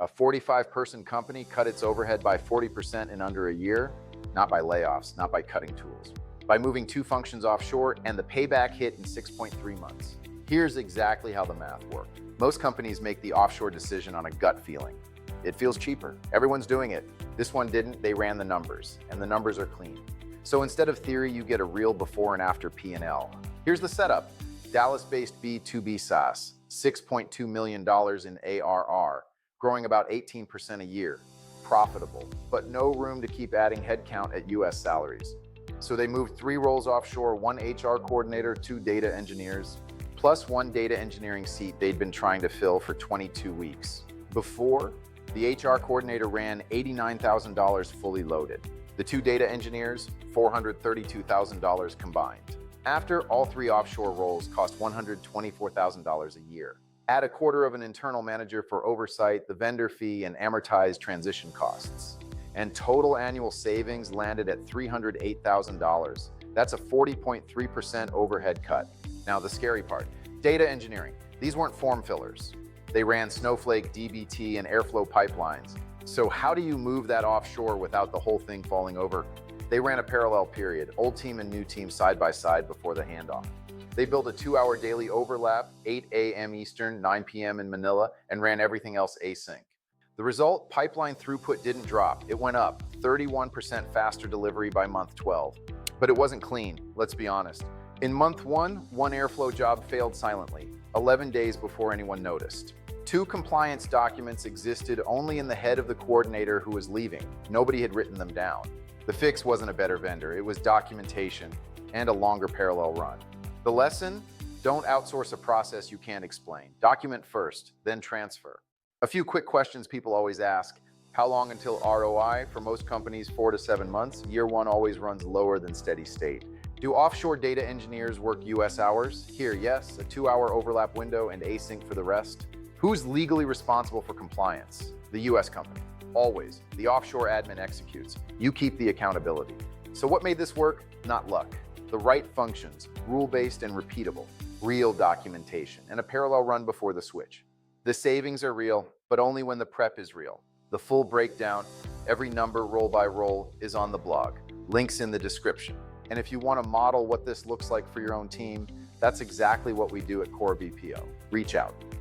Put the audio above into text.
A 45-person company cut its overhead by 40% in under a year, not by layoffs, not by cutting tools, by moving 2 functions offshore, and the payback hit in 6.3 months. Here's exactly how the math worked. Most companies make the offshore decision on a gut feeling. It feels cheaper. Everyone's doing it. This one didn't. They ran the numbers, and the numbers are clean. So instead of theory, you get a real before and after P&L. Here's the setup. Dallas-based B2B SaaS, $6.2 million in ARR, growing about 18% a year. Profitable, but no room to keep adding headcount at US salaries. So they moved 3 roles offshore, 1 HR coordinator, 2 data engineers, plus 1 data engineering seat they'd been trying to fill for 22 weeks. Before, the HR coordinator ran $89,000 fully loaded. The 2 data engineers, $432,000 combined. After, all 3 offshore roles cost $124,000 a year. Add a quarter of an internal manager for oversight, the vendor fee, and amortized transition costs. And total annual savings landed at $308,000. That's a 40.3% overhead cut. Now the scary part, data engineering. These weren't form fillers. They ran Snowflake, dbt, and Airflow pipelines. So how do you move that offshore without the whole thing falling over? They ran a parallel period, old team and new team side by side before the handoff. They built a 2-hour daily overlap, 8 a.m. Eastern, 9 p.m. in Manila, and ran everything else async. The result, pipeline throughput didn't drop. It went up, 31% faster delivery by month 12. But it wasn't clean, let's be honest. In month 1 Airflow job failed silently, 11 days before anyone noticed. 2 compliance documents existed only in the head of the coordinator who was leaving. Nobody had written them down. The fix wasn't a better vendor, it was documentation and a longer parallel run. The lesson? Don't outsource a process you can't explain. Document first, then transfer. A few quick questions people always ask. How long until ROI? For most companies, 4 to 7 months. Year 1 always runs lower than steady state. Do offshore data engineers work US hours? Here, yes, a 2-hour overlap window and async for the rest. Who's legally responsible for compliance? The US company. Always. The offshore admin executes. You keep the accountability. So what made this work? Not luck. The right functions, rule-based and repeatable, real documentation, and a parallel run before the switch. The savings are real, but only when the prep is real. The full breakdown, every number roll by roll, is on the blog. Links in the description. And if you want to model what this looks like for your own team, that's exactly what we do at Core BPO. Reach out.